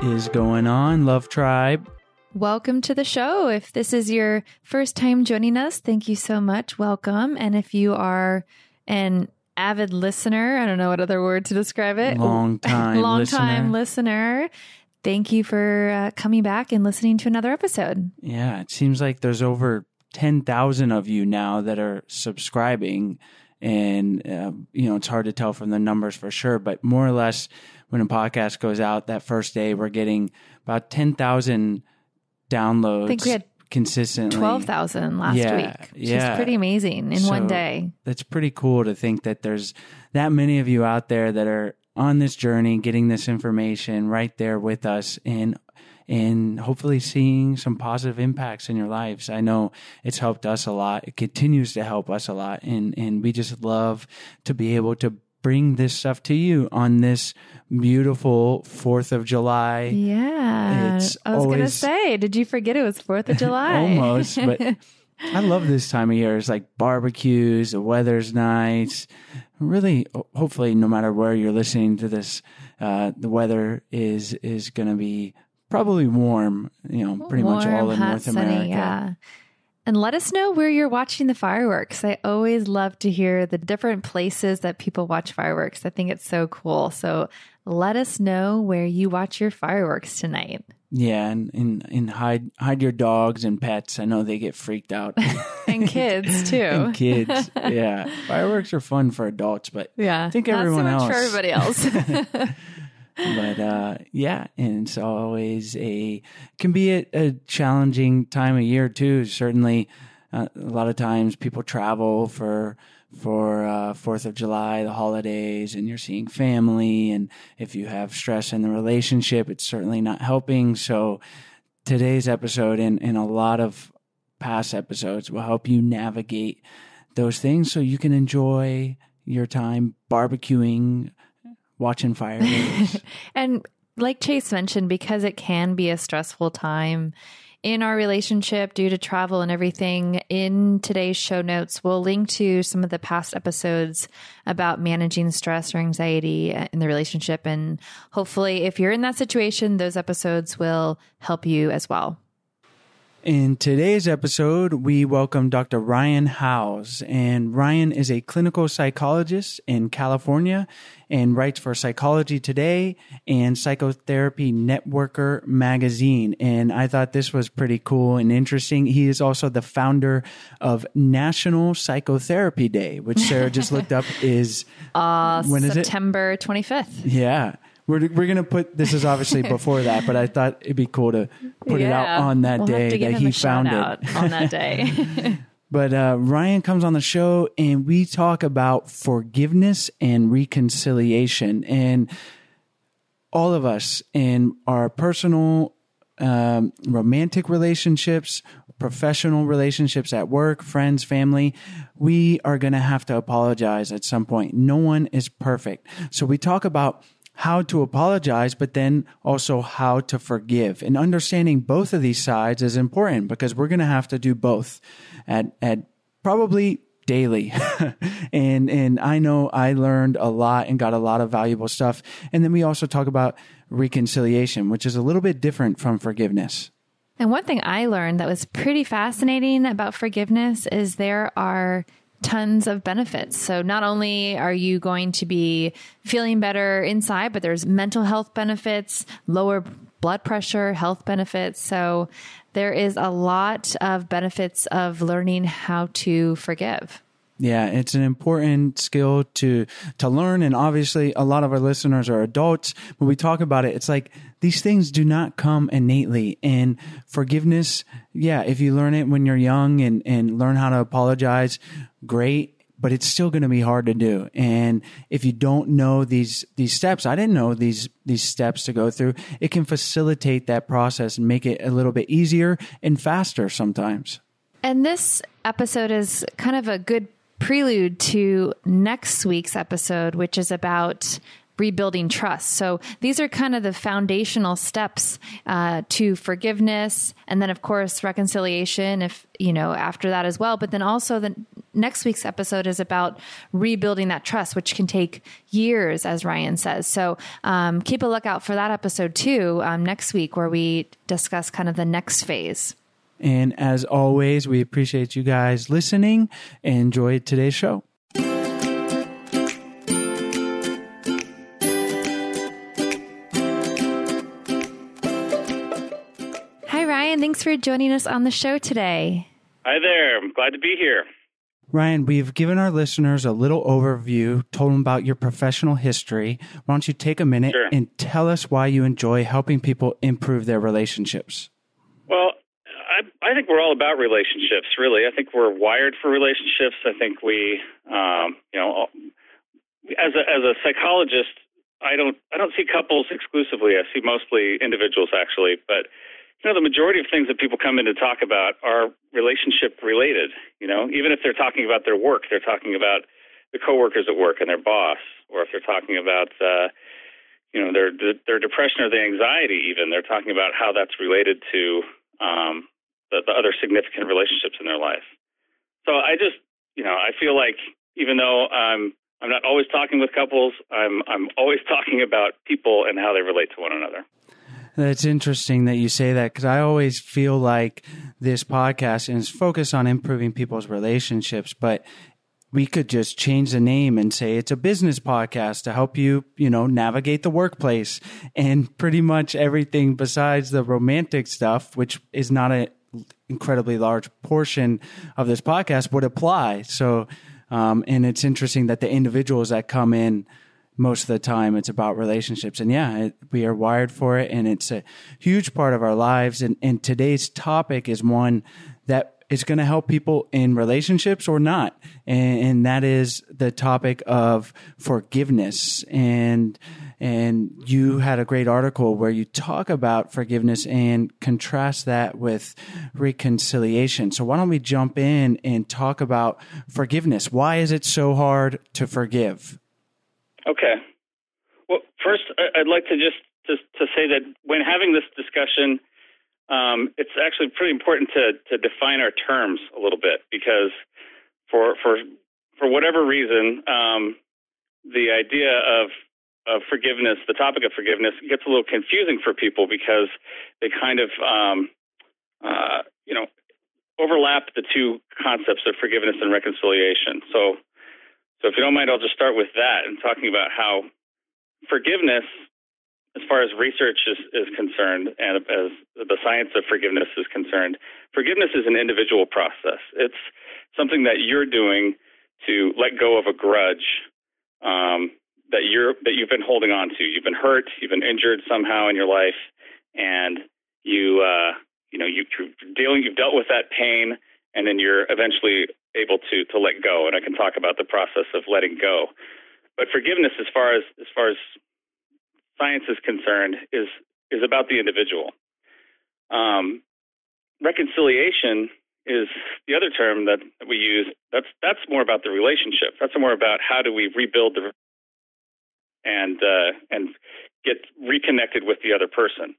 is going on, Love Tribe? Welcome to the show. If this is your first time joining us, thank you so much. Welcome. And if you are an avid listener, I don't know what other word to describe it. Long time listener. Thank you for coming back and listening to another episode. Yeah, it seems like there's over 10,000 of you now that are subscribing. And, it's hard to tell from the numbers for sure, but more or less when a podcast goes out that first day, we're getting about 10,000 downloads. I think we had consistently 12,000 last week, which is pretty amazing in one day. That's pretty cool to think that there's that many of you out there that are on this journey, getting this information right there with us and hopefully seeing some positive impacts in your lives. I know it's helped us a lot. It continues to help us a lot. And we just love to be able to bring this stuff to you on this beautiful 4th of July. Yeah. I was going to say, did you forget it was 4th of July? Almost, but I love this time of year. It's like barbecues, the weather's nice. Really, hopefully, no matter where you're listening to this, the weather is going to be probably warm, pretty much all in North America. Sunny, yeah. And let us know where you're watching the fireworks. I always love to hear the different places that people watch fireworks. I think it's so cool. So let us know where you watch your fireworks tonight. Yeah, and hide your dogs and pets. I know they get freaked out. And kids too. And kids, yeah. Fireworks are fun for adults, but I think everyone else. Not so much for everybody else. But and it's always can be a challenging time of year too. Certainly, a lot of times people travel for 4th of July, the holidays, and you're seeing family. And if you have stress in the relationship, it's certainly not helping. So today's episode and a lot of past episodes will help you navigate those things so you can enjoy your time barbecuing, watching fireworks. And like Chase mentioned, because it can be a stressful time in our relationship due to travel and everything, in today's show notes, we'll link to some of the past episodes about managing stress or anxiety in the relationship. And hopefully, if you're in that situation, those episodes will help you as well. In today's episode, we welcome Dr. Ryan Howes, and Ryan is a clinical psychologist in California and writes for Psychology Today and Psychotherapy Networker magazine. And I thought this was pretty cool and interesting. He is also the founder of National Psychotherapy Day, which Sarah just looked up is when is it? September 25th. Yeah. We're going to put, this is obviously before that, but I thought it'd be cool to put it out on that day that he founded on that day. But Ryan comes on the show and we talk about forgiveness and reconciliation. And all of us in our personal romantic relationships, professional relationships at work, friends, family, we are going to have to apologize at some point. No one is perfect. So we talk about how to apologize, but then also how to forgive. And understanding both of these sides is important because we're going to have to do both at probably daily. and I know I learned a lot and got a lot of valuable stuff. And then we also talk about reconciliation, which is a little bit different from forgiveness. And one thing I learned that was pretty fascinating about forgiveness is there are tons of benefits. So not only are you going to be feeling better inside, but there's mental health benefits, lower blood pressure, health benefits. So there is a lot of benefits of learning how to forgive. Yeah, it's an important skill to learn. And obviously, a lot of our listeners are adults. When we talk about it, it's like these things do not come innately. And forgiveness, if you learn it when you're young and learn how to apologize, great. But it's still going to be hard to do. And if you don't know these steps, I didn't know these steps to go through, it can facilitate that process and make it a little bit easier and faster sometimes. And this episode is kind of a good prelude to next week's episode, which is about rebuilding trust. So these are kind of the foundational steps to forgiveness. And then, of course, reconciliation, if, after that as well. But then also the next week's episode is about rebuilding that trust, which can take years, as Ryan says. So keep a lookout for that episode too, next week, where we discuss kind of the next phase. And as always, we appreciate you guys listening and enjoy today's show. Hi, Ryan. Thanks for joining us on the show today. Hi there. I'm glad to be here. Ryan, we've given our listeners a little overview, told them about your professional history. Why don't you take a minute and tell us why you enjoy helping people improve their relationships? Well, I think we're all about relationships, really. I think we're wired for relationships. I think we, as a psychologist, I don't see couples exclusively. I see mostly individuals, actually. But the majority of things that people come in to talk about are relationship related. Even if they're talking about their work, they're talking about the coworkers at work and their boss, or if they're talking about their depression or their anxiety. Even they're talking about how that's related to the other significant relationships in their life. So I just, I feel like even though I'm not always talking with couples, I'm always talking about people and how they relate to one another. That's interesting that you say that, because I always feel like this podcast is focused on improving people's relationships, but we could just change the name and say it's a business podcast to help you, navigate the workplace, and pretty much everything besides the romantic stuff, which is not an incredibly large portion of this podcast, would apply. So, and it's interesting that the individuals that come in, most of the time it's about relationships, and we are wired for it, and it's a huge part of our lives. And today's topic is one that is going to help people in relationships or not. And that is the topic of forgiveness. And you had a great article where you talk about forgiveness and contrast that with reconciliation. So why don't we jump in and talk about forgiveness? Why is it so hard to forgive? Okay. Well, first, I'd like to just to say that when having this discussion, it's actually pretty important to define our terms a little bit, because for whatever reason, the idea of forgiveness, the topic of forgiveness, gets a little confusing for people, because they kind of overlap the two concepts of forgiveness and reconciliation. So if you don't mind, I'll just start with that and talking about how forgiveness, as far as research is concerned, and as the science of forgiveness is concerned, forgiveness is an individual process. It's something that you're doing to let go of a grudge that you've been holding on to. You've been hurt, you've been injured somehow in your life, and you've dealt with that pain, and then you're eventually able to let go. And I can talk about the process of letting go. But forgiveness, as far as science is concerned, is about the individual. Reconciliation is the other term that we use. That's more about the relationship. That's more about how do we rebuild and get reconnected with the other person.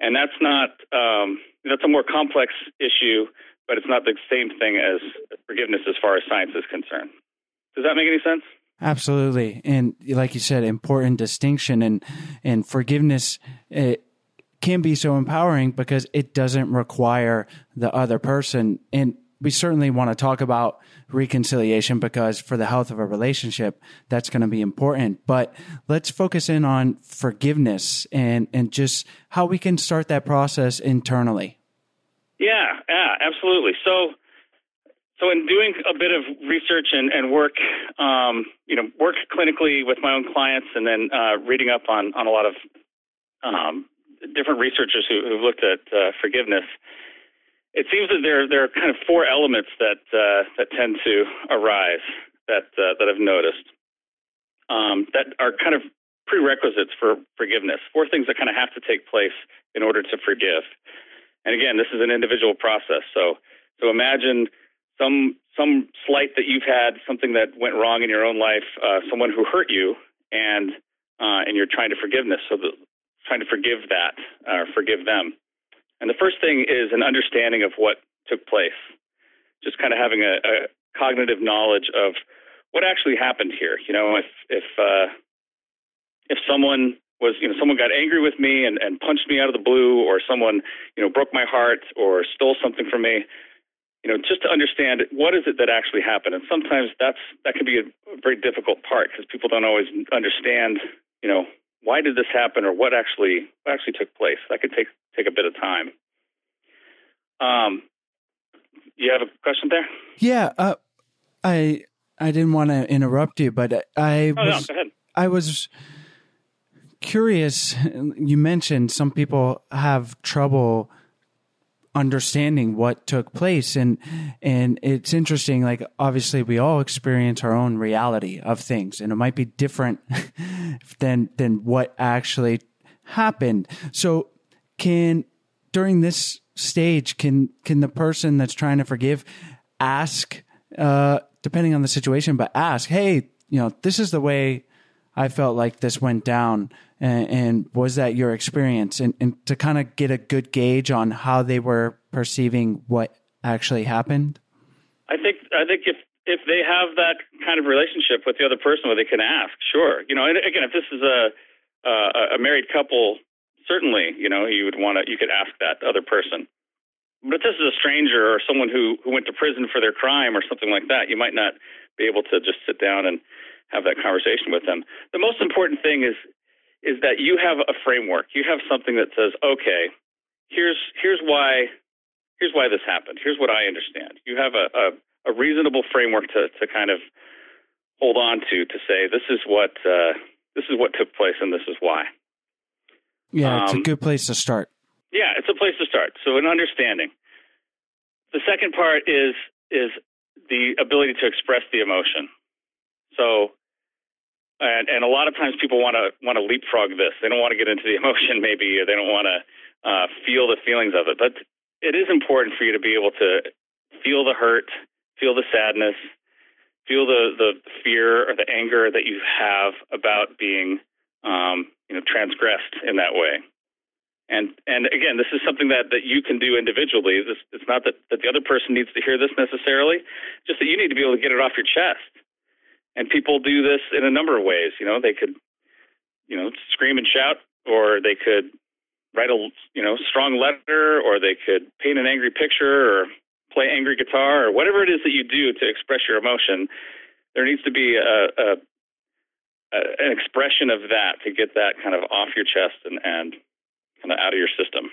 And that's not that's a more complex issue, but it's not the same thing as forgiveness as far as science is concerned. Does that make any sense? Absolutely. And like you said, important distinction, and forgiveness, it can be so empowering because it doesn't require the other person. And we certainly want to talk about reconciliation, because for the health of a relationship, that's going to be important. But let's focus in on forgiveness and just how we can start that process internally. Yeah, absolutely. So in doing a bit of research and work, work clinically with my own clients, and then reading up on a lot of different researchers who've looked at forgiveness, it seems that there are kind of four elements that tend to arise that I've noticed that are kind of prerequisites for forgiveness. Four things that kind of have to take place in order to forgive. And again, this is an individual process. So imagine some slight that you've had, something that went wrong in your own life, someone who hurt you, and you're trying to forgive that, forgive them. And the first thing is an understanding of what took place. Just kind of having a cognitive knowledge of what actually happened here. If someone was, someone got angry with me and punched me out of the blue, or someone, broke my heart or stole something from me, just to understand what is it that actually happened. And sometimes that can be a very difficult part, because people don't always understand, why did this happen, or what actually took place. That could take a bit of time. You have a question there? Yeah, I didn't want to interrupt you, but I was curious. You mentioned some people have trouble understanding what took place, and it's interesting. Like, obviously, we all experience our own reality of things, and it might be different than what actually happened. So, during this stage, can the person that's trying to forgive ask, depending on the situation, but ask, hey, this is the way I felt like this went down, and was that your experience? And to kind of get a good gauge on how they were perceiving what actually happened? I think if they have that kind of relationship with the other person where they can ask, sure. And again, if this is a married couple, certainly, you could ask that other person. But if this is a stranger or someone who went to prison for their crime or something like that, you might not be able to just sit down and have that conversation with them. The most important thing is that you have a framework. You have something that says, okay, here's why this happened. Here's what I understand. You have a reasonable framework to kind of hold on to say, this is what took place and this is why. Yeah, it's a good place to start. Yeah, it's a place to start. So an understanding. The second part is the ability to express the emotion. So, and a lot of times people want to leapfrog this. They don't want to get into the emotion, maybe, or they don't want to feel the feelings of it. But it is important for you to be able to feel the hurt, feel the sadness, feel the fear or the anger that you have about being, transgressed in that way. And again, this is something that you can do individually. It's not that the other person needs to hear this necessarily, just that you need to be able to get it off your chest. And people do this in a number of ways. They could, scream and shout, or they could write a, strong letter, or they could paint an angry picture, or play angry guitar, or whatever it is that you do to express your emotion. There needs to be an expression of that to get that kind of off your chest and kind of out of your system.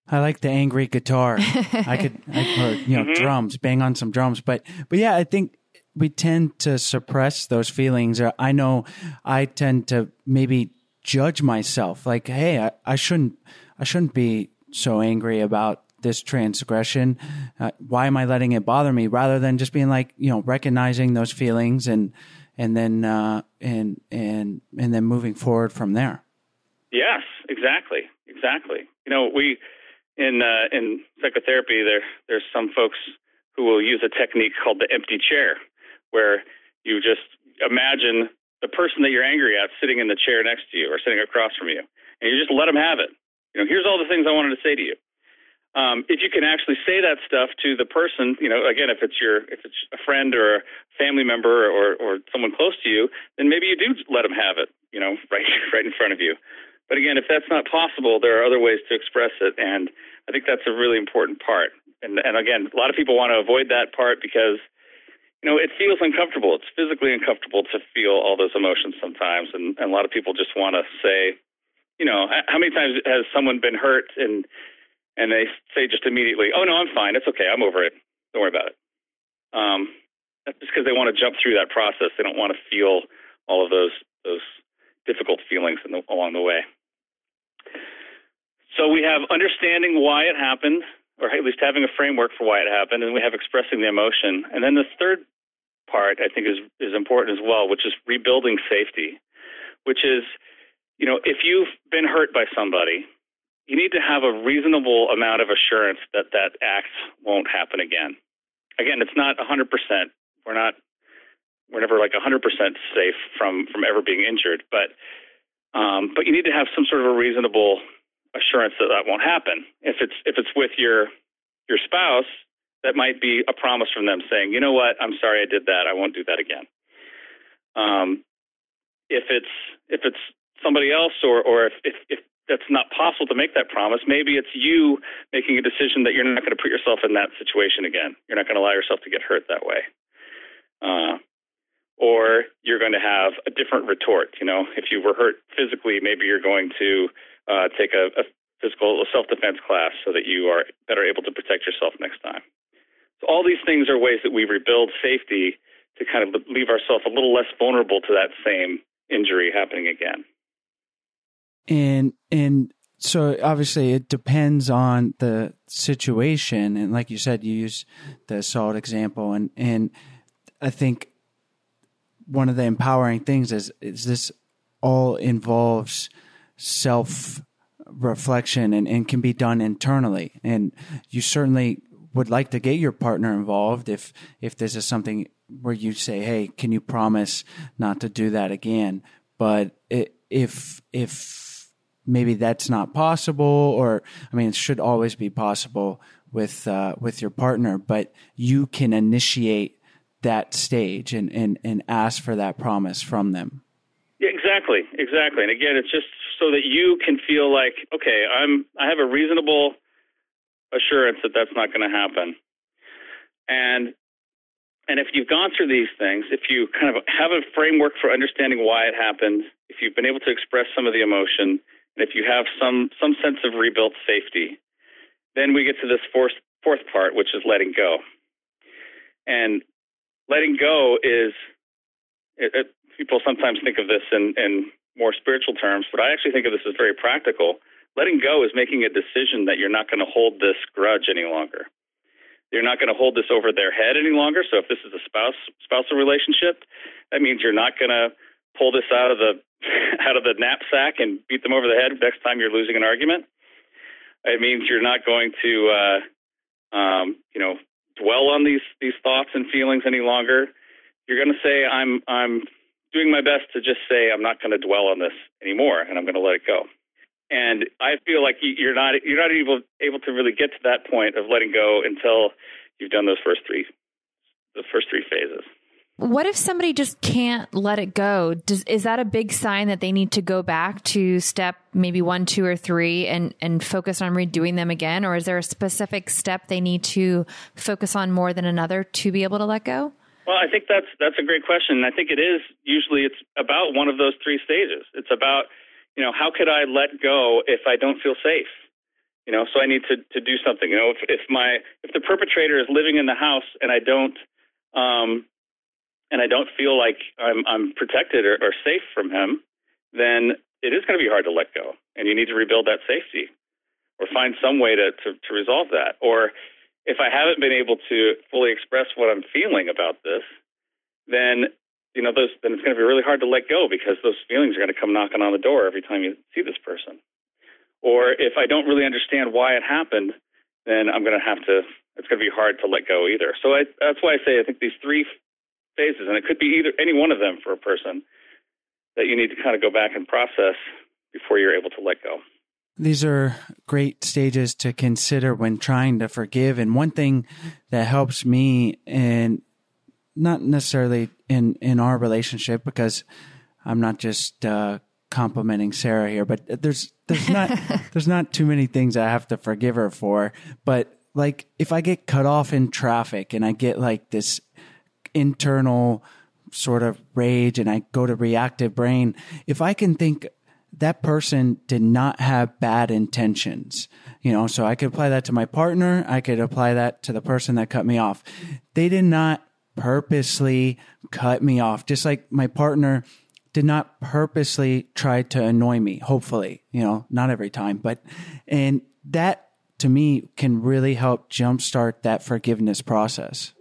I like the angry guitar. Or drums, bang on some drums. But yeah, I think we tend to suppress those feelings. Or I know I tend to maybe judge myself. Like, hey, I shouldn't be so angry about this transgression. Why am I letting it bother me? Rather than just being like, recognizing those feelings and then moving forward from there. Yes, exactly. We in psychotherapy, there's some folks who will use a technique called the empty chair, where you just imagine the person that you're angry at sitting in the chair next to you or sitting across from you, and you just let them have it. Here's all the things I wanted to say to you. If you can actually say that stuff to the person, again, if it's a friend or a family member or someone close to you, then maybe you do let them have it, right in front of you. But again, if that's not possible, there are other ways to express it, and I think that's a really important part. And again, a lot of people want to avoid that part because, it feels uncomfortable. It's physically uncomfortable to feel all those emotions sometimes, and a lot of people just want to say, how many times has someone been hurt and they say just immediately, oh, no, I'm fine. It's okay. I'm over it. Don't worry about it. That's just because they want to jump through that process. They don't want to feel all of those difficult feelings along the way. So we have understanding why it happened, or at least having a framework for why it happened, and we have expressing the emotion. And then the third part, I think, is important as well, which is rebuilding safety, which is, if you've been hurt by somebody, you need to have a reasonable amount of assurance that that act won't happen again. Again, it's not 100%. We're never like 100% safe from ever being injured, but you need to have some sort of a reasonable assurance that won't happen. If it's with your spouse, that might be a promise from them saying, you know what, I'm sorry I did that. I won't do that again. If it's somebody else or if that's not possible to make that promise, maybe it's you making a decision that you're not going to put yourself in that situation again. You're not going to allow yourself to get hurt that way. Or you're going to have a different retort. If you were hurt physically, maybe you're going to take a physical self-defense class so that you are better able to protect yourself next time. So all these things are ways that we rebuild safety to kind of leave ourselves a little less vulnerable to that same injury happening again. And so obviously it depends on the situation. And like you said, you use the assault example. And I think one of the empowering things is this all involves self-reflection and can be done internally. And you certainly would like to get your partner involved if this is something where you say, hey, can you promise not to do that again? But if maybe that's not possible, or it should always be possible with your partner, but you can initiate that stage and ask for that promise from them. Yeah, exactly. And again, it's just so that you can feel like, okay, I have a reasonable assurance that that's not going to happen. And if you've gone through these things, if you kind of have a framework for understanding why it happened, if you've been able to express some of the emotion, and if you have some sense of rebuilt safety, then we get to this fourth part, which is letting go. And letting go is, people sometimes think of this in more spiritual terms, but I actually think of this as very practical. Letting go is making a decision that you're not going to hold this grudge any longer. You're not going to hold this over their head any longer. So if this is a spousal relationship, that means you're not going to pull this out of the knapsack and beat them over the head next time you're losing an argument. It means you're not going to dwell on these thoughts and feelings any longer. You're going to say, I'm doing my best to just say I'm not going to dwell on this anymore, and I'm going to let it go. And I feel like you're not able to really get to that point of letting go until you've done the first three phases. What if somebody just can't let it go? Is that a big sign that they need to go back to step maybe 1, 2, or 3 and focus on redoing them again? Or is there a specific step they need to focus on more than another to be able to let go? Well, I think that's a great question. And I think it's about one of those 3 stages. It's about, how could I let go if I don't feel safe? So I need to do something. If the perpetrator is living in the house and I don't feel like I'm protected or safe from him, then it is going to be hard to let go, and you need to rebuild that safety or find some way to resolve that. Or if I haven't been able to fully express what I'm feeling about this, then then it's going to be really hard to let go, because those feelings are going to come knocking on the door every time you see this person. Or if I don't really understand why it happened, then it's going to be hard to let go either. So that's why I say I think these 3 phases, and it could be any one of them for a person, that you need to kind of go back and process before you're able to let go. These are great stages to consider when trying to forgive. And one thing that helps me, and not necessarily in our relationship, because I'm not just complimenting Sarah here, but there's not too many things I have to forgive her for. But like if I get cut off in traffic and I get like this internal sort of rage and I go to reactive brain, if I can think that person did not have bad intentions, so I could apply that to my partner. I could apply that to the person that cut me off. They did not purposely cut me off, just like my partner did not purposely try to annoy me, hopefully, not every time, and that to me can really help jumpstart that forgiveness process.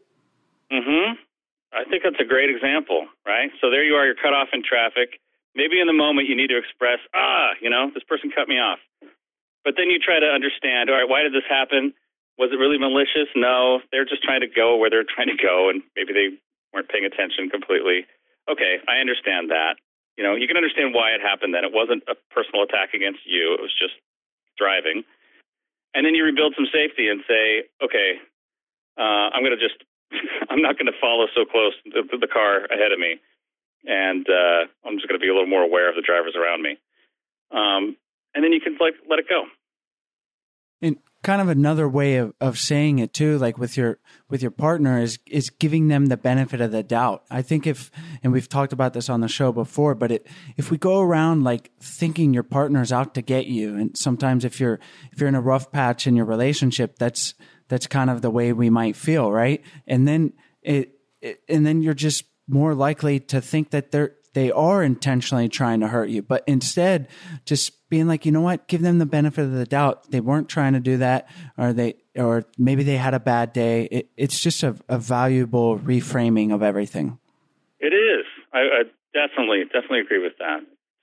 Mm-hmm. I think that's a great example, right? So there you are, you're cut off in traffic. Maybe in the moment you need to express, this person cut me off. But then you try to understand, all right, why did this happen? Was it really malicious? No, they're just trying to go where they're trying to go, and maybe they weren't paying attention completely. Okay, I understand that. You can understand why it happened then. It wasn't a personal attack against you. It was just driving. And then you rebuild some safety and say, okay, I'm going to just, I'm not going to follow so close to the car ahead of me. And I'm just going to be a little more aware of the drivers around me. And then you can let it go. And kind of another way of saying it too, like with your partner is giving them the benefit of the doubt. I think and we've talked about this on the show before, but if we go around like thinking your partner's out to get you, and sometimes if you're in a rough patch in your relationship, that's kind of the way we might feel, right? And then and then you're just more likely to think that they are intentionally trying to hurt you, but instead just being like, you know what, give them the benefit of the doubt. They weren't trying to do that, or maybe they had a bad day. It's just a valuable reframing of everything. It is. I definitely agree with that.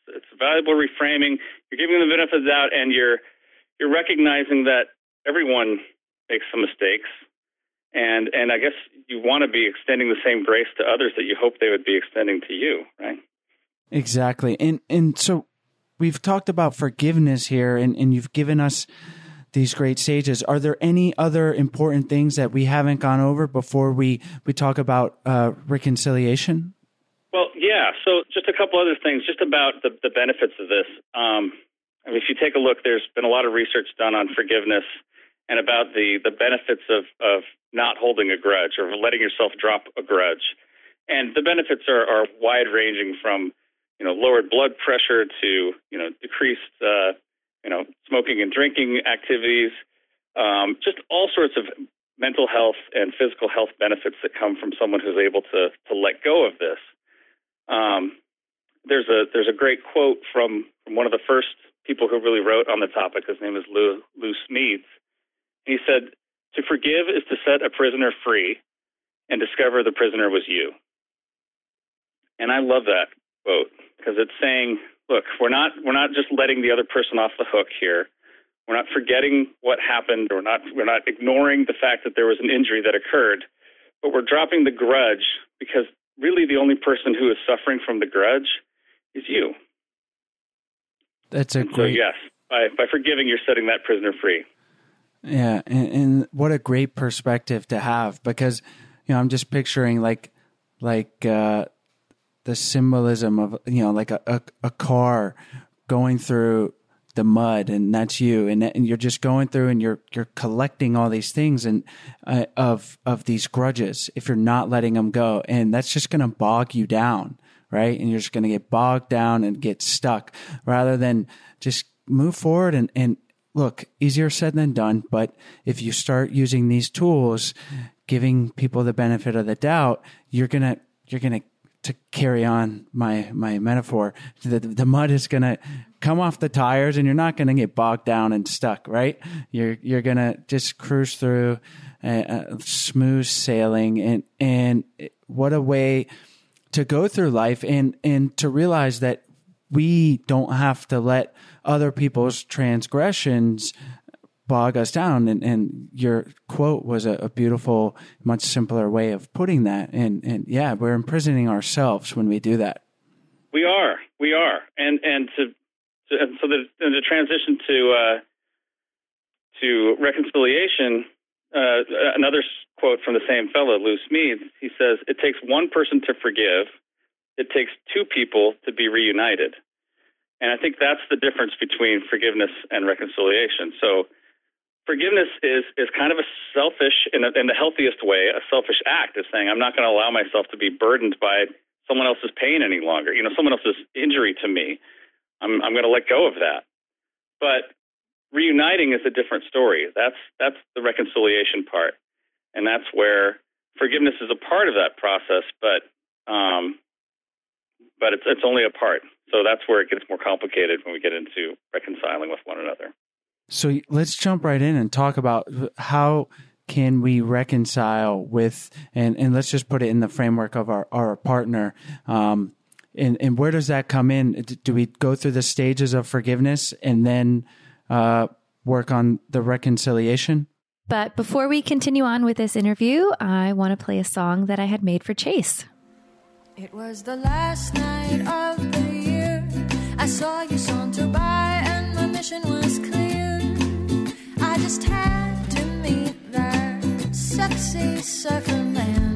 It's a valuable reframing. You're giving them the benefit of the doubt, and you're recognizing that everyone makes some mistakes. And I guess you want to be extending the same grace to others that you hope they would be extending to you, right? Exactly. And so we've talked about forgiveness here, and you've given us these great stages. Are there any other important things that we haven't gone over before we talk about reconciliation? Well, yeah. So just a couple other things just about the benefits of this. I mean, if you take a look, there's been a lot of research done on forgiveness and about the benefits of not holding a grudge or letting yourself drop a grudge. And the benefits are wide-ranging from, lowered blood pressure to, decreased, smoking and drinking activities, just all sorts of mental health and physical health benefits that come from someone who's able to let go of this. There's a great quote from one of the first people who really wrote on the topic. His name is Lou Smedes. He said, "To forgive is to set a prisoner free and discover the prisoner was you." And I love that quote because it's saying, look, we're not just letting the other person off the hook here. We're not forgetting what happened, or we're not ignoring the fact that there was an injury that occurred, but we're dropping the grudge because really the only person who is suffering from the grudge is you. That's a great... So yes, by forgiving, you're setting that prisoner free. Yeah, and what a great perspective to have, because I'm just picturing like the symbolism of like a car going through the mud, and that's you, and you're just going through and you're collecting all these things and of these grudges if you're not letting them go, and that's just going to bog you down, right? And you're just going to get bogged down and get stuck rather than just move forward and look, easier said than done, but if you start using these tools, giving people the benefit of the doubt, you're gonna to carry on my metaphor. The mud is gonna come off the tires, and you're not gonna get bogged down and stuck, right? You're gonna just cruise through, smooth sailing, and what a way to go through life, and to realize that we don't have to let other people's transgressions bog us down. And your quote was a beautiful, much simpler way of putting that. And yeah, we're imprisoning ourselves when we do that. We are. And so the transition to reconciliation, another quote from the same fellow, Lou Smedes, he says, "It takes one person to forgive. It takes two people to be reunited." And I think that's the difference between forgiveness and reconciliation. So forgiveness is kind of a selfish, in the healthiest way, a selfish act of saying, I'm not going to allow myself to be burdened by someone else's pain any longer, someone else's injury to me. I'm going to let go of that. But reuniting is a different story. That's the reconciliation part. And that's where forgiveness is a part of that process, but it's only a part. So that's where it gets more complicated when we get into reconciling with one another. So let's jump right in and talk about how can we reconcile with, and let's just put it in the framework of our partner. And where does that come in? Do we go through the stages of forgiveness and then work on the reconciliation? But before we continue on with this interview, I want to play a song that I had made for Chase. It was the last night of the year. I saw you saunter by and my mission was clear. I just had to meet there. So sexy surfer man.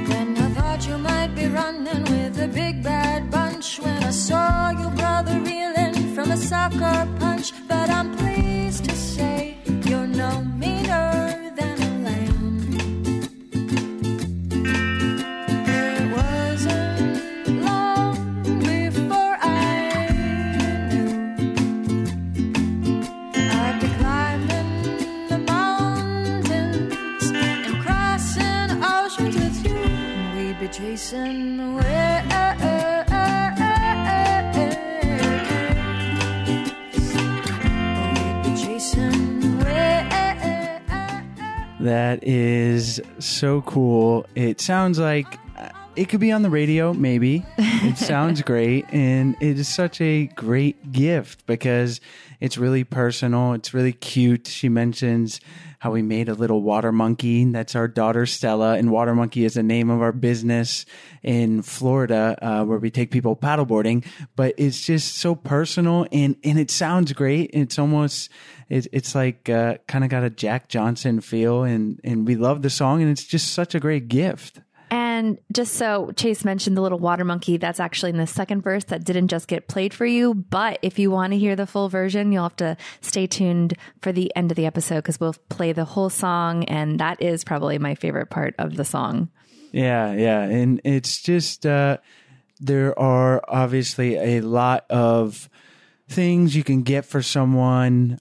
Then I thought you might be running with a big bad bunch when I saw your brother reeling from a soccer punch. But I'm pleased to say you're no meaner than a lamb. It wasn't long before I knew I'd be climbing the mountains and crossing oceans with you. We'd be chasing the waves. That is so cool. It sounds like it could be on the radio, maybe. It sounds great. And it is such a great gift because it's really personal. It's really cute. She mentions how we made a little water monkey. That's our daughter, Stella. And Water Monkey is the name of our business in Florida, where we take people paddleboarding. But it's just so personal and it sounds great. It's almost, it's like kind of got a Jack Johnson feel. And we love the song. And it's just such a great gift. And just so Chase mentioned the little water monkey, that's actually in the second verse that didn't just get played for you. But if you want to hear the full version, you'll have to stay tuned for the end of the episode because we'll play the whole song. And that is probably my favorite part of the song. Yeah. And it's just, there are obviously a lot of things you can get for someone,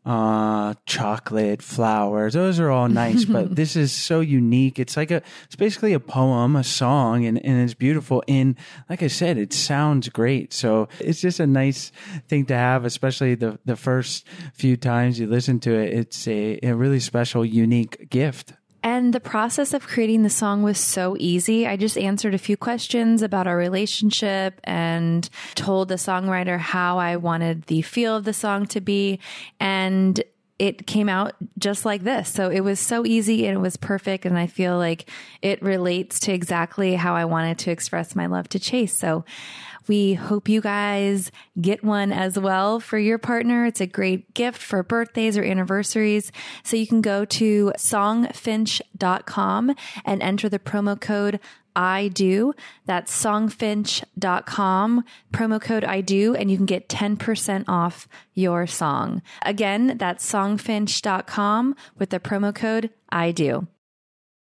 chocolate, flowers, those are all nice, but this is so unique. It's basically a poem, a song, and it's beautiful. And like I said, it sounds great. So it's just a nice thing to have, especially the first few times you listen to it. It's a really special, unique gift. And the process of creating the song was so easy. I just answered a few questions about our relationship and told the songwriter how I wanted the feel of the song to be. And it came out just like this. So it was so easy and it was perfect. And I feel like it relates to exactly how I wanted to express my love to Chase. So we hope you guys get one as well for your partner. It's a great gift for birthdays or anniversaries. So you can go to songfinch.com and enter the promo code I do. That's songfinch.com, promo code I do, and you can get 10% off your song. Again, that's songfinch.com with the promo code I do.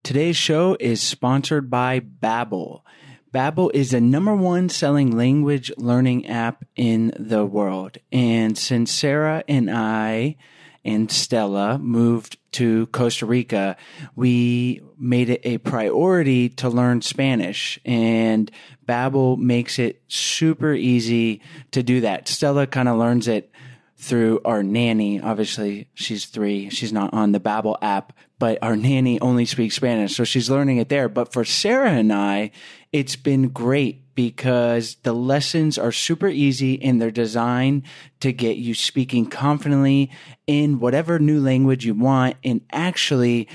Today's show is sponsored by Babbel. Babbel is the #1 selling language learning app in the world. And since Sarah and I and Stella moved to Costa Rica, we made it a priority to learn Spanish. And Babbel makes it super easy to do that. Stella kind of learns it through our nanny. Obviously, she's 3. She's not on the Babbel app, but our nanny only speaks Spanish, so she's learning it there. But for Sarah and I, it's been great because the lessons are super easy and they're designed to get you speaking confidently in whatever new language you want and actually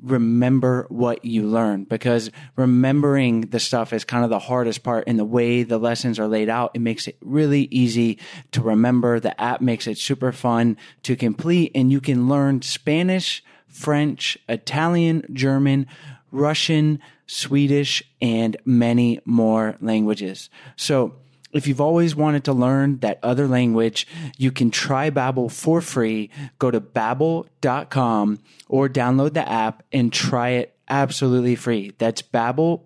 remember what you learn, because remembering the stuff is kind of the hardest part. And the way the lessons are laid out, it makes it really easy to remember. The app makes it super fun to complete, and you can learn Spanish, French, Italian, German, Russian, Swedish, and many more languages. So if you've always wanted to learn that other language, you can try Babbel for free. Go to Babbel.com or download the app and try it absolutely free. That's Babbel,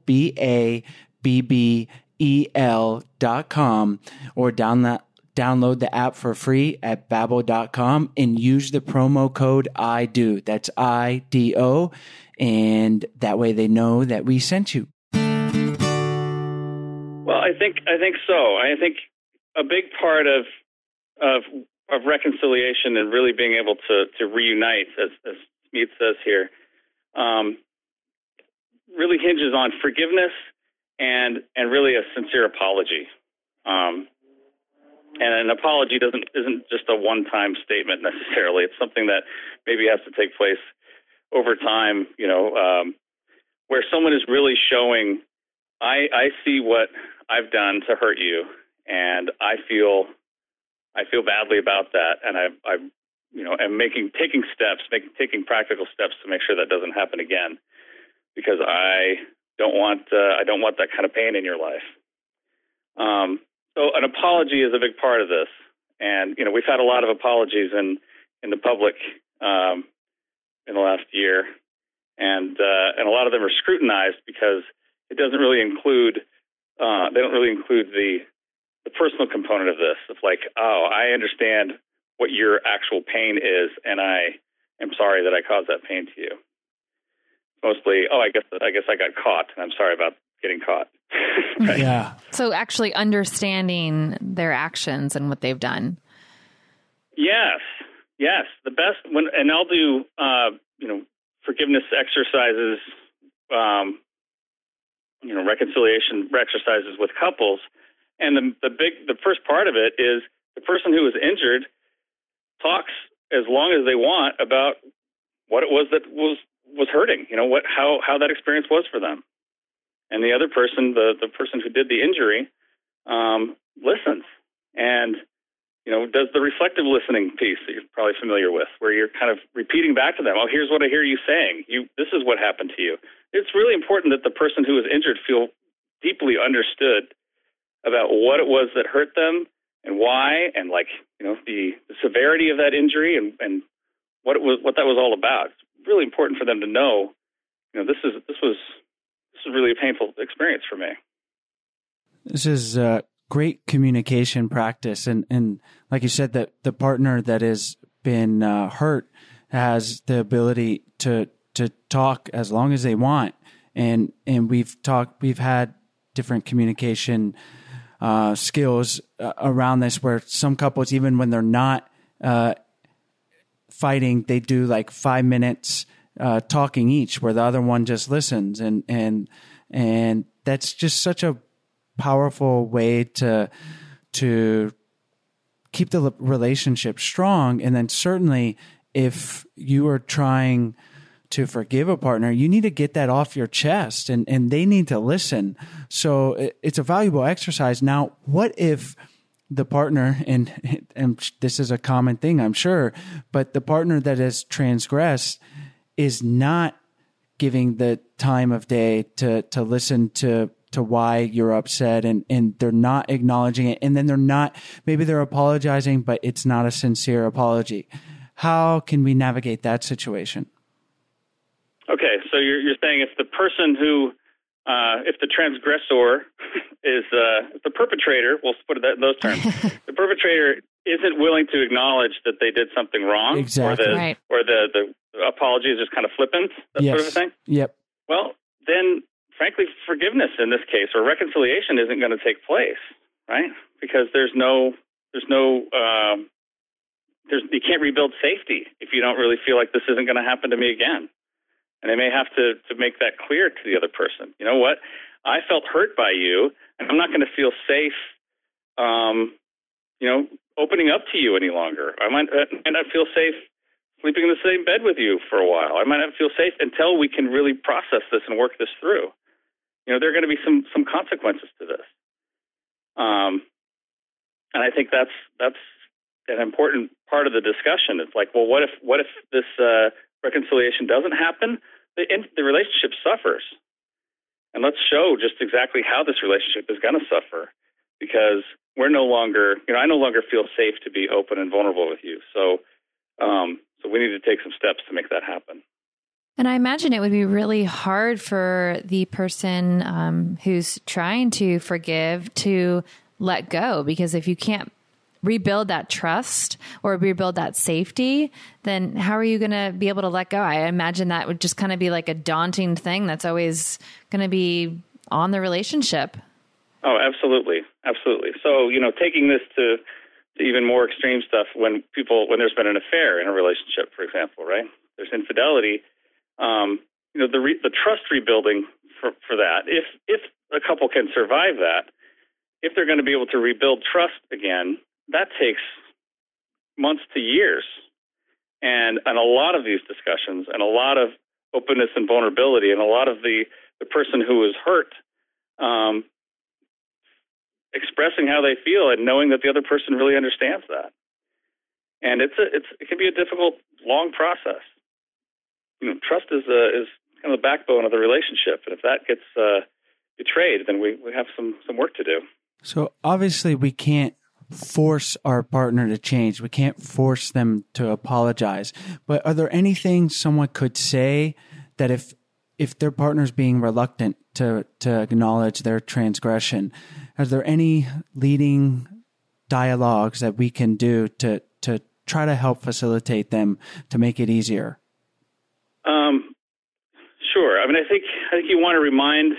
BABBEL.com, or download the app for free at Babbel.com and use the promo code IDO. That's IDO. And that way they know that we sent you. Well, I think so. I think a big part of reconciliation and really being able to reunite, as Smeeth says here, really hinges on forgiveness and really a sincere apology. And an apology isn't just a one-time statement necessarily. It's something that maybe has to take place over time, where someone is really showing, I see what I've done to hurt you, and I feel badly about that, and and taking practical steps to make sure that doesn't happen again, because I don't want that kind of pain in your life. So an apology is a big part of this, and we've had a lot of apologies in the public in the last year, and a lot of them are scrutinized because it doesn't really include they don't really include the personal component of this. It's like, oh, I understand what your actual pain is, and I am sorry that I caused that pain to you. Mostly, I guess I got caught, and I'm sorry about getting caught. Right? Yeah. So actually understanding their actions and what they've done. Yes. The best and I'll do forgiveness exercises, reconciliation exercises with couples, and the first part of it is the person who was injured talks as long as they want about what it was that was hurting, how that experience was for them. And the other person, the person who did the injury, listens and, does the reflective listening piece that you're probably familiar with, where you're kind of repeating back to them, oh, here's what I hear you saying. This is what happened to you. It's really important that the person who was injured feel deeply understood about what it was that hurt them and why, and the severity of that injury and what that was all about. It's really important for them to know, this was really a painful experience for me. This is great communication practice. And like you said, that the partner that has been hurt has the ability to talk as long as they want. And we've had different communication skills around this, where some couples, even when they're not fighting, they do like 5 minutes talking each, where the other one just listens, and that's just such a powerful way to keep the relationship strong. And then certainly, if you are trying to forgive a partner, you need to get that off your chest, and they need to listen. So it's a valuable exercise. Now, what if the partner, and this is a common thing, I'm sure, but the partner that has transgressed is not giving the time of day to listen to why you're upset, and they're not acknowledging it, and then maybe they're apologizing, but it's not a sincere apology. How can we navigate that situation? Okay, so you're saying if the person who, if the transgressor is the perpetrator, we'll put it in those terms, the perpetrator isn't willing to acknowledge that they did something wrong, exactly, or the apology is just kind of flippant, that sort of a thing? Yep. Well, then, frankly, forgiveness in this case, or reconciliation, isn't going to take place, right? Because you can't rebuild safety if you don't really feel like this isn't going to happen to me again. And they may have to make that clear to the other person. You know what? I felt hurt by you, and I'm not going to feel safe, opening up to you any longer. I might not feel safe sleeping in the same bed with you for a while. I might not feel safe until we can really process this and work this through. There are going to be some consequences to this. And I think that's an important part of the discussion. It's like, well, what if this reconciliation doesn't happen? The relationship suffers. And let's show just exactly how this relationship is going to suffer, because we're no longer, I no longer feel safe to be open and vulnerable with you. So we need to take some steps to make that happen. And I imagine it would be really hard for the person who's trying to forgive to let go, because if you can't rebuild that trust or rebuild that safety, then how are you going to be able to let go? I imagine that would just kind of be like a daunting thing that's always going to be on the relationship. Oh, absolutely. Absolutely. So, taking this to even more extreme stuff, when there's been an affair in a relationship, for example, right? There's infidelity. The trust rebuilding for that, if a couple can survive that, if they're going to be able to rebuild trust again, that takes months to years. And a lot of these discussions, and a lot of openness and vulnerability, and a lot of the person who is hurt expressing how they feel and knowing that the other person really understands that. And it can be a difficult, long process. Trust is kind of the backbone of the relationship, and if that gets betrayed, then we have some work to do. So obviously, we can't force our partner to change. We can't force them to apologize. But are there anything someone could say that if their partner's being reluctant to acknowledge their transgression, are there any leading dialogues that we can do to try to help facilitate them to make it easier? Sure. I mean, I think you want to remind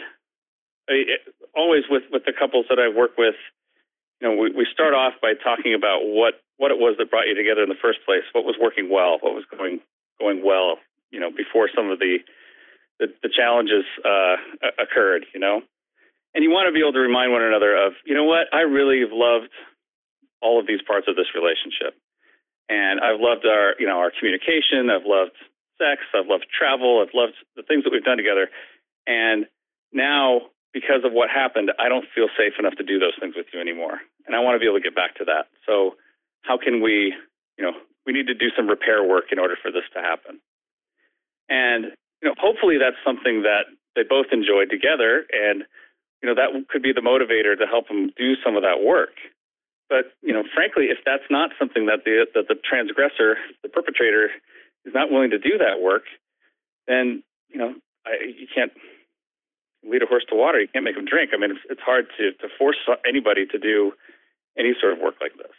always with the couples that I work with. We start off by talking about what it was that brought you together in the first place. What was working well? What was going well? Before some of the challenges occurred. And you want to be able to remind one another of, what, I really have loved all of these parts of this relationship, and I've loved our communication. I've loved sex. I've loved travel. I've loved the things that we've done together, and now, because of what happened, I don't feel safe enough to do those things with you anymore. And I want to be able to get back to that. So how can we need to do some repair work in order for this to happen. And, hopefully that's something that they both enjoyed together. And, that could be the motivator to help them do some of that work. But, frankly, if that's not something that the transgressor, the perpetrator, is not willing to do that work, then, you can't lead a horse to water. You can't make them drink. I mean, it's hard to force anybody to do any sort of work like this.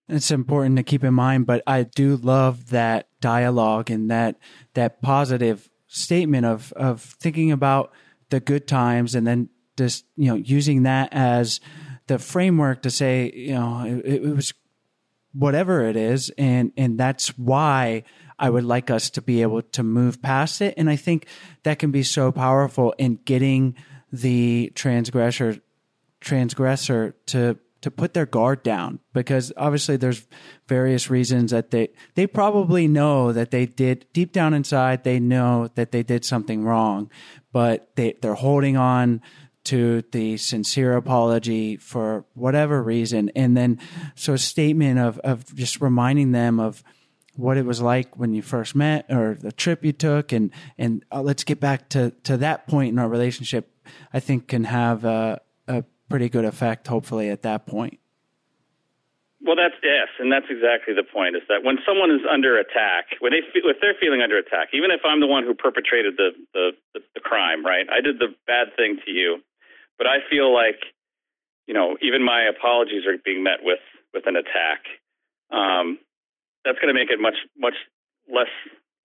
It's important to keep in mind, but I do love that dialogue and that positive statement of thinking about the good times and then just, using that as the framework to say, it was whatever it is. And that's why I would like us to be able to move past it. And I think that can be so powerful in getting the transgressor to put their guard down, because obviously there's various reasons that they probably know that they did deep down inside. They know that they did something wrong, but they're holding on to the sincere apology for whatever reason. And then so a statement of just reminding them of what it was like when you first met or the trip you took, and let's get back to that point in our relationship, I think can have a pretty good effect, hopefully, at that point. Well, that's exactly the point, is that when someone is under attack, if they're feeling under attack, even if I'm the one who perpetrated the crime, right? I did the bad thing to you, but I feel like, even my apologies are being met with an attack. That's going to make it much, much less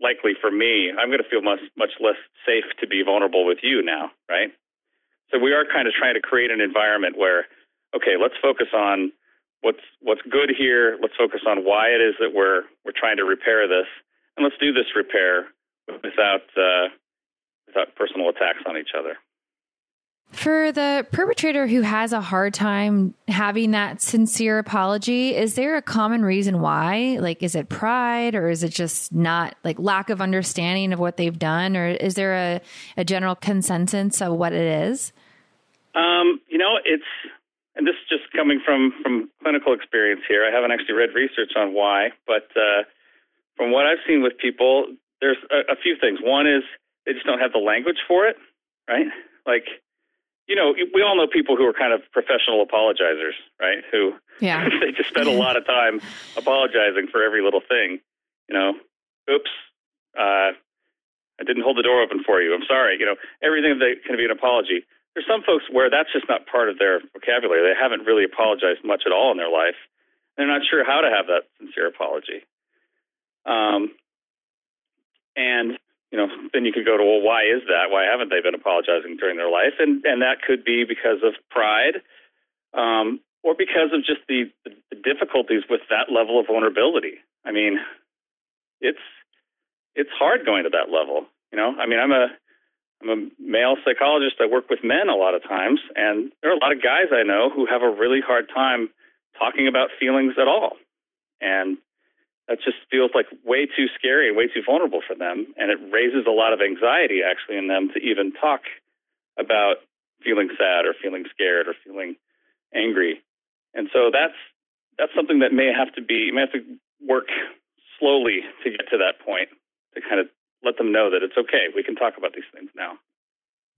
likely for me. I'm going to feel much, much less safe to be vulnerable with you now, right? So we are kind of trying to create an environment where, okay, let's focus on what's good here. Let's focus on why it is that we're trying to repair this, and let's do this repair without personal attacks on each other. For the perpetrator who has a hard time having that sincere apology, is there a common reason why? Like, is it pride, or is it just not, like, lack of understanding of what they've done? Or is there a general consensus of what it is? And this is just coming from clinical experience here. I haven't actually read research on why, but from what I've seen with people, there's a few things. One is they just don't have the language for it, right? Like, we all know people who are kind of professional apologizers, right? Who they just spend a lot of time apologizing for every little thing. Oops, I didn't hold the door open for you. I'm sorry. Everything that can be an apology. There's some folks where that's just not part of their vocabulary. They haven't really apologized much at all in their life. They're not sure how to have that sincere apology. Then you could go to, well, why is that? Why haven't they been apologizing during their life? And that could be because of pride, or because of just the difficulties with that level of vulnerability. I mean, it's hard going to that level. I'm a male psychologist. I work with men a lot of times, and there are a lot of guys I know who have a really hard time talking about feelings at all. And that just feels like way too scary and way too vulnerable for them. And it raises a lot of anxiety actually in them to even talk about feeling sad or feeling scared or feeling angry. And so that's something that may have to work slowly to get to that point, to kind of let them know that it's okay. We can talk about these things now.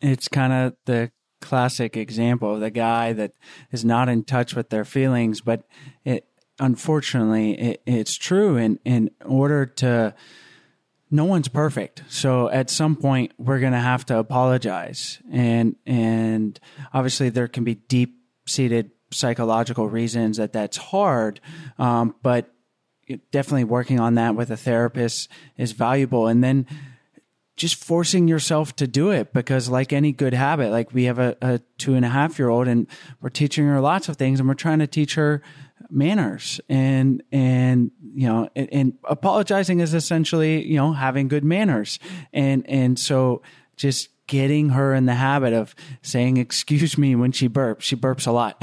It's kind of the classic example of the guy that is not in touch with their feelings, but unfortunately, it's true. In order to, no one's perfect. So at some point, we're going to have to apologize. And obviously, there can be deep-seated psychological reasons that's hard, but definitely working on that with a therapist is valuable. And then just forcing yourself to do it, because like any good habit, like we have a 2.5-year-old and we're teaching her lots of things, and we're trying to teach her manners, and apologizing is essentially, having good manners. And so just getting her in the habit of saying, excuse me, when she burps. She burps a lot,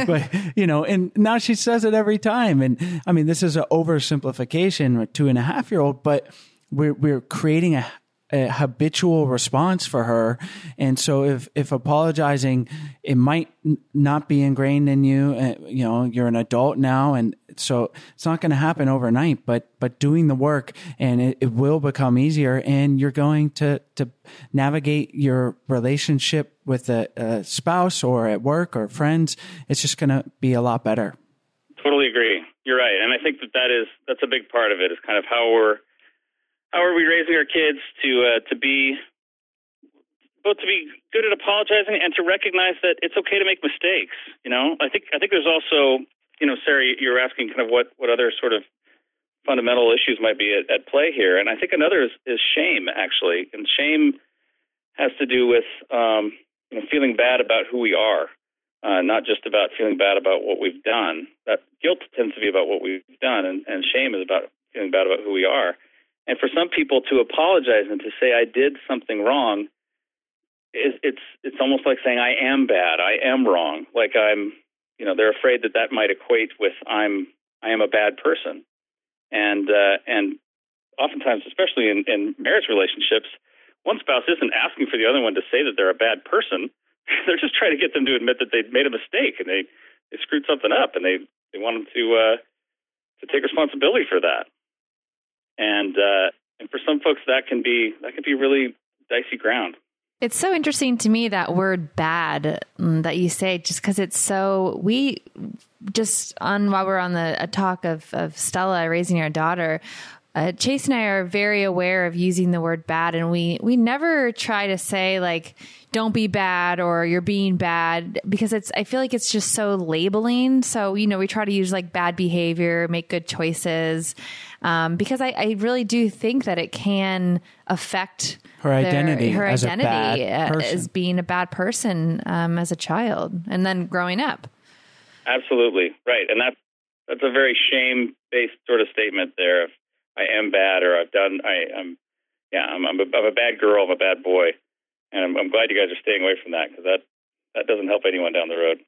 but, and now she says it every time. And I mean, this is an oversimplification with 2.5-year-old, but we're creating a habitual response for her. And so if apologizing, it might not be ingrained in you, you're an adult now. And so it's not going to happen overnight, but doing the work, and it will become easier, and you're going to navigate your relationship with a spouse or at work or friends. It's just going to be a lot better. Totally agree. You're right. And I think that's a big part of it, is kind of how are we raising our kids to be good at apologizing and to recognize that it's okay to make mistakes? I think there's also, Sarah, you were asking kind of what other sort of fundamental issues might be at play here, and I think another is shame, actually. And shame has to do with feeling bad about who we are, not just about feeling bad about what we've done. That guilt tends to be about what we've done, and shame is about feeling bad about who we are. And for some people to apologize and to say, I did something wrong, it's almost like saying, I am bad, I am wrong. Like they're afraid that might equate with I am a bad person. And oftentimes, especially in marriage relationships, one spouse isn't asking for the other one to say that they're a bad person. They're just trying to get them to admit that they've made a mistake and they screwed something up, and they want them to take responsibility for that. And for some folks, that can be really dicey ground. It's so interesting to me, that word bad that you say, just because it's so, while we're on a talk of Stella raising our daughter, Chase and I are very aware of using the word bad, and we never try to say like, don't be bad or you're being bad, because I feel like it's just so labeling. So, we try to use like bad behavior, make good choices, because I really do think that it can affect her identity as being a bad person as a child and then growing up. Absolutely. Right. And that's a very shame-based sort of statement there. Of, I am bad, or I'm a bad girl, I'm a bad boy. And I'm glad you guys are staying away from that, because that doesn't help anyone down the road.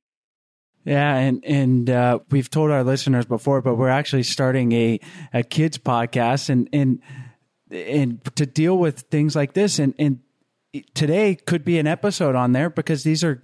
Yeah, and we've told our listeners before, but we're actually starting a kids podcast, and to deal with things like this. And today could be an episode on there, because these are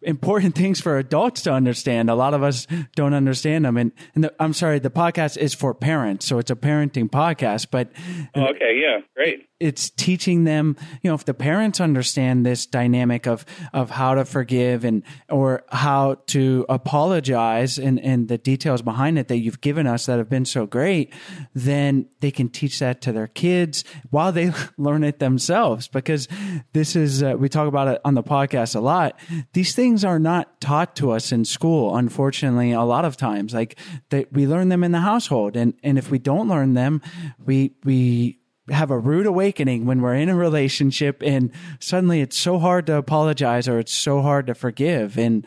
important things for adults to understand. A lot of us don't understand them. And I'm sorry, the podcast is for parents, so it's a parenting podcast. But okay, yeah, great. It's teaching them, if the parents understand this dynamic of how to forgive or how to apologize, and the details behind it that you've given us that have been so great, then they can teach that to their kids while they learn it themselves. Because this is, we talk about it on the podcast a lot. These things are not taught to us in school, unfortunately, a lot of times. Like we learn them in the household. And if we don't learn them, we have a rude awakening when we're in a relationship, and suddenly it's so hard to apologize, or it's so hard to forgive. And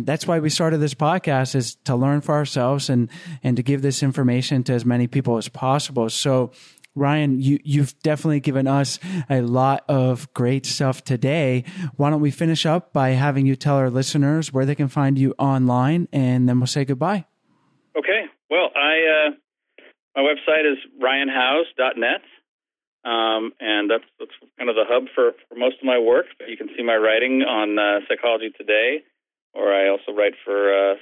that's why we started this podcast, is to learn for ourselves and to give this information to as many people as possible. So Ryan, you've definitely given us a lot of great stuff today. Why don't we finish up by having you tell our listeners where they can find you online, and then we'll say goodbye. Okay. Well, my website is ryanhouse.net. And that's kind of the hub for most of my work. You can see my writing on Psychology Today, or I also write for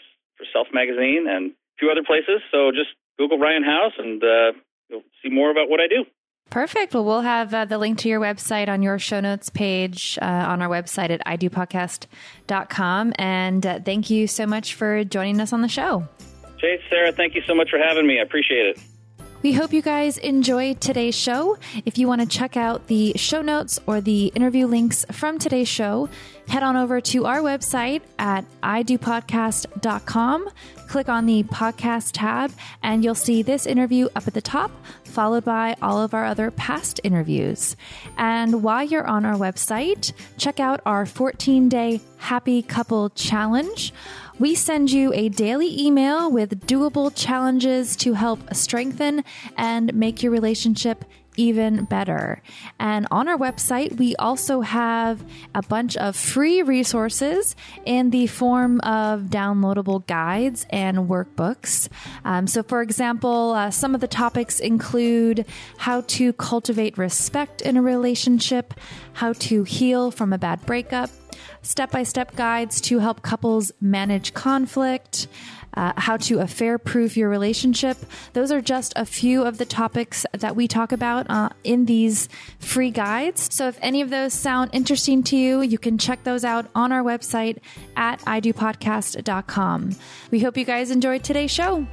Self Magazine and a few other places. So just Google Ryan House, and you'll see more about what I do. Perfect. Well, we'll have the link to your website on your show notes page on our website at idopodcast.com. And thank you so much for joining us on the show. Chase, Sarah, thank you so much for having me. I appreciate it. We hope you guys enjoyed today's show. If you want to check out the show notes or the interview links from today's show, head on over to our website at idopodcast.com. Click on the podcast tab, and you'll see this interview up at the top, followed by all of our other past interviews. And while you're on our website, check out our 14-day Happy Couple Challenge. We send you a daily email with doable challenges to help strengthen and make your relationship even better. And on our website, we also have a bunch of free resources in the form of downloadable guides and workbooks. So for example, some of the topics include how to cultivate respect in a relationship, how to heal from a bad breakup, step-by-step guides to help couples manage conflict, how to affair-proof your relationship. Those are just a few of the topics that we talk about in these free guides. So if any of those sound interesting to you, you can check those out on our website at idopodcast.com. We hope you guys enjoyed today's show.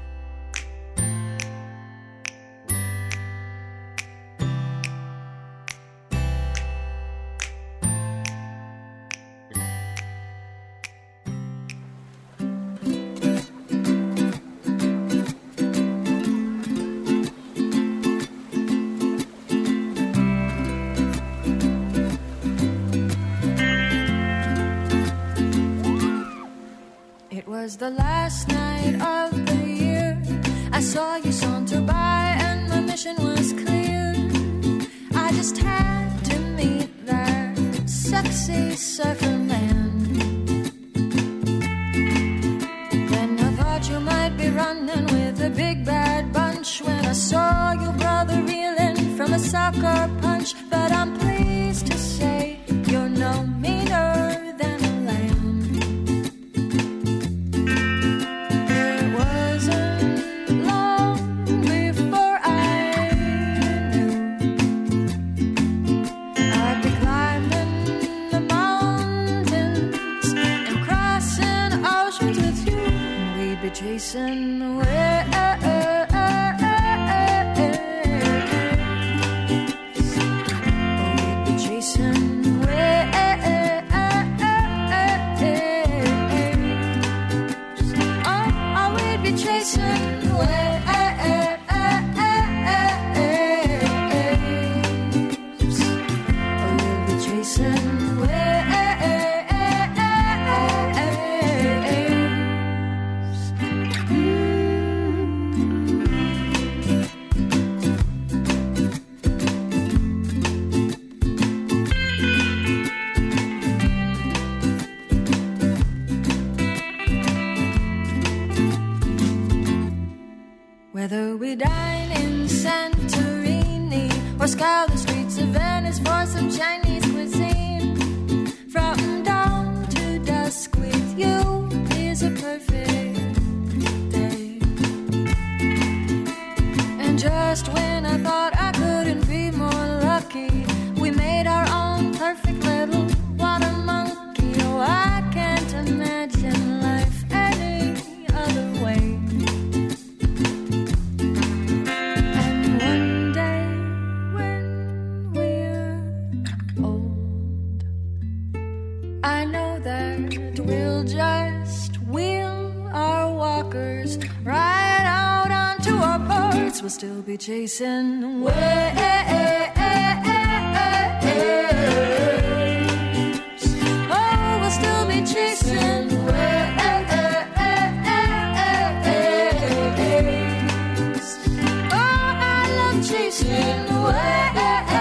Was the last night of the year. I saw you saunter by and my mission was clear. I just had to meet that sexy surfer man. Then I thought you might be running with a big bad bunch when I saw your brother reeling from a soccer punch. But I'm pleased to say you're no meaner than a lamb. Chasing away, we'd be chasing away, oh, we'd be chasing away, we'd be chasing away. Whether we dine in Santorini or scour the streets of Venice for some Chinese cuisine, from dawn to dusk with you is a perfect day. And just when I thought I couldn't be more lucky, we made our own perfect little water monkey. Oh, I can't imagine life any other way. I know that we'll just wheel our walkers right out onto our boards. We'll still be chasing waves. Oh, we'll still be chasing waves. Oh, I love chasing waves.